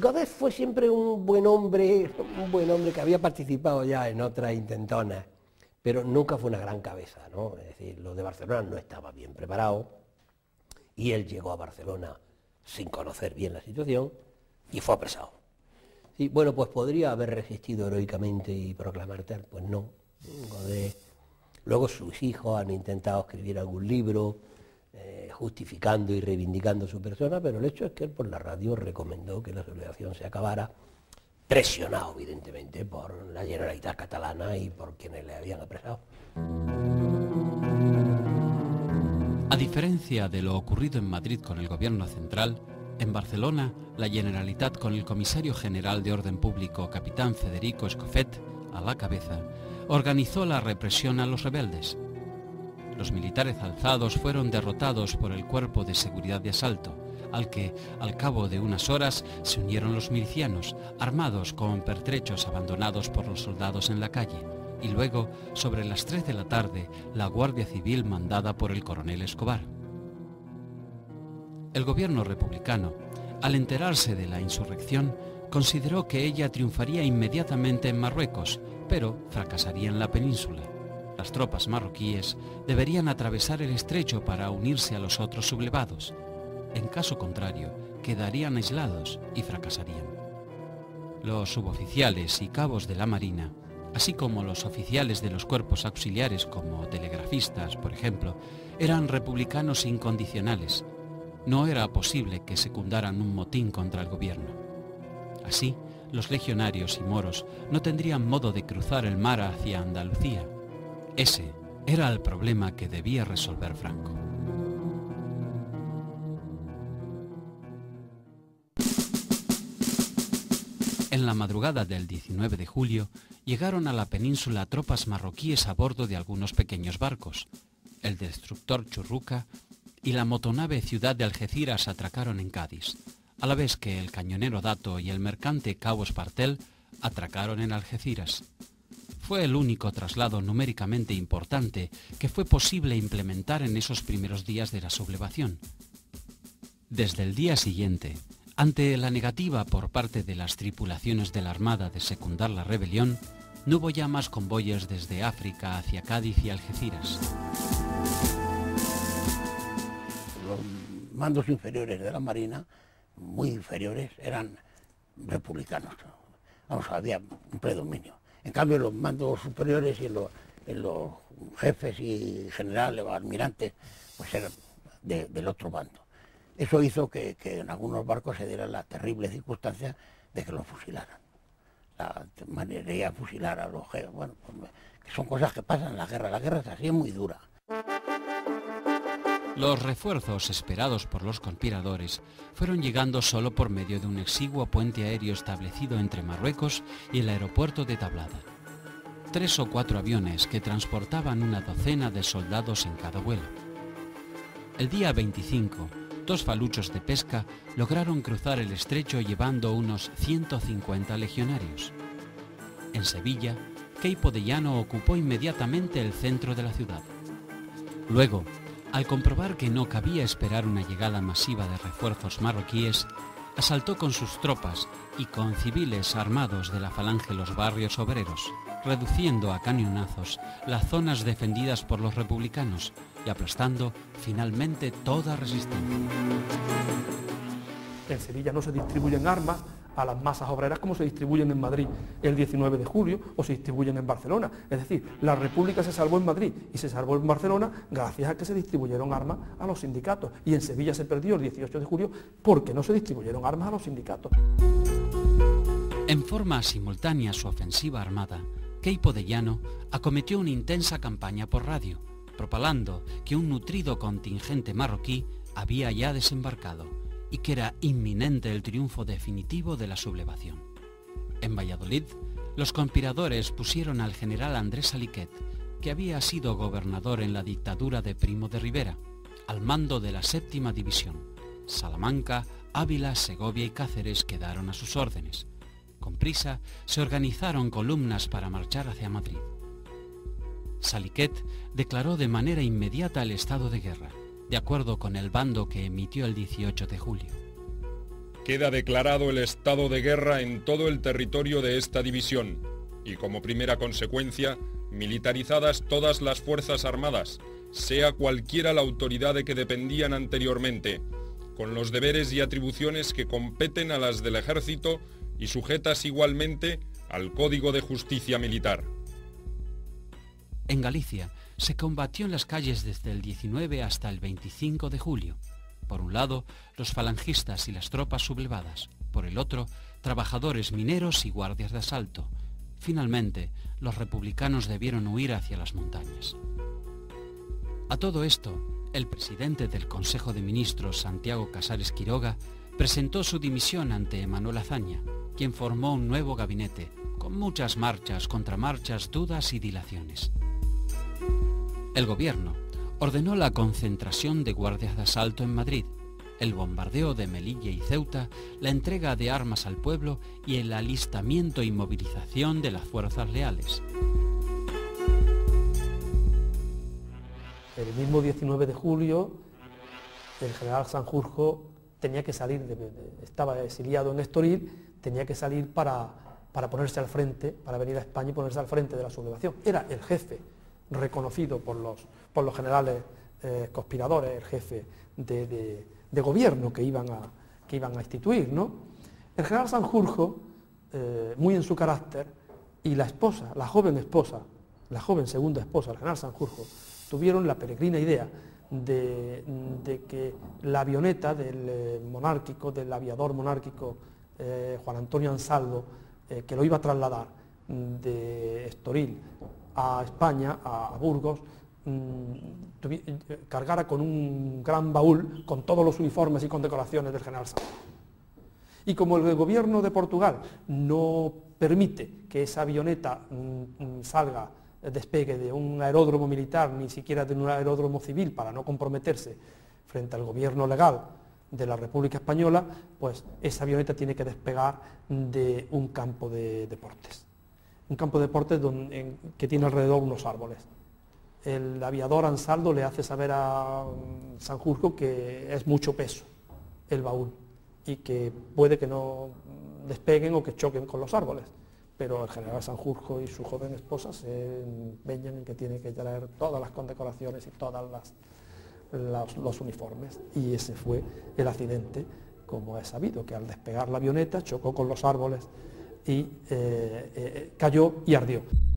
Godet fue siempre un buen hombre que había participado ya en otras intentonas, pero nunca fue una gran cabeza, ¿no? Es decir, los de Barcelona no estaban bien preparados y él llegó a Barcelona sin conocer bien la situación y fue apresado. Sí, bueno, pues podría haber resistido heroicamente y proclamar tal, pues no. Godet. Luego sus hijos han intentado escribir algún libro justificando y reivindicando su persona, pero el hecho es que él por la radio recomendó que la sublevación se acabara, presionado evidentemente por la Generalitat catalana y por quienes le habían apresado. A diferencia de lo ocurrido en Madrid con el gobierno central, en Barcelona, la Generalitat, con el comisario general de Orden Público, capitán Federico Escofet, a la cabeza, organizó la represión a los rebeldes. Los militares alzados fueron derrotados por el Cuerpo de Seguridad de Asalto, al que, al cabo de unas horas, se unieron los milicianos, armados con pertrechos abandonados por los soldados en la calle, y luego, sobre las 3 de la tarde, la Guardia Civil mandada por el coronel Escobar. El gobierno republicano, al enterarse de la insurrección, consideró que ella triunfaría inmediatamente en Marruecos, pero fracasaría en la península. Las tropas marroquíes deberían atravesar el estrecho para unirse a los otros sublevados. En caso contrario, quedarían aislados y fracasarían. Los suboficiales y cabos de la Marina, así como los oficiales de los cuerpos auxiliares como telegrafistas, por ejemplo, eran republicanos incondicionales. No era posible que secundaran un motín contra el gobierno. Así, los legionarios y moros no tendrían modo de cruzar el mar hacia Andalucía. Ese era el problema que debía resolver Franco. En la madrugada del 19 de julio llegaron a la península tropas marroquíes a bordo de algunos pequeños barcos. El destructor Churruca y la motonave Ciudad de Algeciras atracaron en Cádiz, a la vez que el cañonero Dato y el mercante Cabo Espartel atracaron en Algeciras. Fue el único traslado numéricamente importante que fue posible implementar en esos primeros días de la sublevación. Desde el día siguiente, ante la negativa por parte de las tripulaciones de la Armada de secundar la rebelión, no hubo ya más convoyes desde África hacia Cádiz y Algeciras. Los mandos inferiores de la Marina, muy inferiores, eran republicanos. Vamos, había un predominio. En cambio, los mandos superiores y los jefes y generales o almirantes, pues eran del otro bando. Eso hizo que en algunos barcos se diera la terrible circunstancia de que los fusilaran. La manera de fusilar a los jefes, bueno, pues, que son cosas que pasan en la guerra. La guerra es así, es muy dura. Los refuerzos esperados por los conspiradores fueron llegando solo por medio de un exiguo puente aéreo establecido entre Marruecos y el aeropuerto de Tablada. 3 o 4 aviones que transportaban una docena de soldados en cada vuelo. El día 25, 2 faluchos de pesca lograron cruzar el estrecho llevando unos 150 legionarios. En Sevilla, Queipo de Llano ocupó inmediatamente el centro de la ciudad. Luego, al comprobar que no cabía esperar una llegada masiva de refuerzos marroquíes, asaltó con sus tropas y con civiles armados de la falange los barrios obreros, reduciendo a cañonazos las zonas defendidas por los republicanos y aplastando finalmente toda resistencia. En Sevilla no se distribuyen armas a las masas obreras como se distribuyen en Madrid el 19 de julio o se distribuyen en Barcelona. Es decir, la República se salvó en Madrid y se salvó en Barcelona gracias a que se distribuyeron armas a los sindicatos. Y en Sevilla se perdió el 18 de julio porque no se distribuyeron armas a los sindicatos. En forma simultánea a su ofensiva armada, Queipo de Llano acometió una intensa campaña por radio, propalando que un nutrido contingente marroquí había ya desembarcado y que era inminente el triunfo definitivo de la sublevación. En Valladolid, los conspiradores pusieron al general Andrés Saliquet, que había sido gobernador en la dictadura de Primo de Rivera, al mando de la 7ª División. Salamanca, Ávila, Segovia y Cáceres quedaron a sus órdenes. Con prisa se organizaron columnas para marchar hacia Madrid. Saliquet declaró de manera inmediata el estado de guerra, de acuerdo con el bando que emitió el 18 de julio. Queda declarado el estado de guerra en todo el territorio de esta división y como primera consecuencia, militarizadas todas las fuerzas armadas, sea cualquiera la autoridad de que dependían anteriormente, con los deberes y atribuciones que competen a las del ejército y sujetas igualmente al Código de Justicia Militar. En Galicia se combatió en las calles desde el 19 hasta el 25 de julio. Por un lado, los falangistas y las tropas sublevadas. Por el otro, trabajadores mineros y guardias de asalto. Finalmente, los republicanos debieron huir hacia las montañas. A todo esto, el presidente del Consejo de Ministros, Santiago Casares Quiroga, presentó su dimisión ante Manuel Azaña, quien formó un nuevo gabinete, con muchas marchas, contramarchas, dudas y dilaciones. El gobierno ordenó la concentración de guardias de asalto en Madrid, el bombardeo de Melilla y Ceuta, la entrega de armas al pueblo y el alistamiento y movilización de las fuerzas leales. El mismo 19 de julio, el general Sanjurjo tenía que salir, estaba exiliado en Estoril, tenía que salir para ponerse al frente, para venir a España y ponerse al frente de la sublevación. Era el jefe reconocido por los generales conspiradores, el jefe de gobierno que iban a instituir, ¿no? El general Sanjurjo, muy en su carácter, y la esposa, la joven segunda esposa del general Sanjurjo, tuvieron la peregrina idea de que la avioneta del aviador monárquico Juan Antonio Ansaldo, que lo iba a trasladar de Estoril a España, a Burgos, cargara con un gran baúl con todos los uniformes y condecoraciones del general Sanjurjo. Y como el gobierno de Portugal no permite que esa avioneta despegue de un aeródromo militar, ni siquiera de un aeródromo civil, para no comprometerse frente al gobierno legal de la República Española, pues esa avioneta tiene que despegar de un campo de deportes. Un campo de deportes que tiene alrededor unos árboles. El aviador Ansaldo le hace saber a Sanjurjo que es mucho peso el baúl y que puede que no despeguen o que choquen con los árboles. Pero el general Sanjurjo y su joven esposa se empeñan en que tiene que traer todas las condecoraciones y todos los uniformes. Y ese fue el accidente, como es sabido, que al despegar la avioneta chocó con los árboles y cayó y ardió.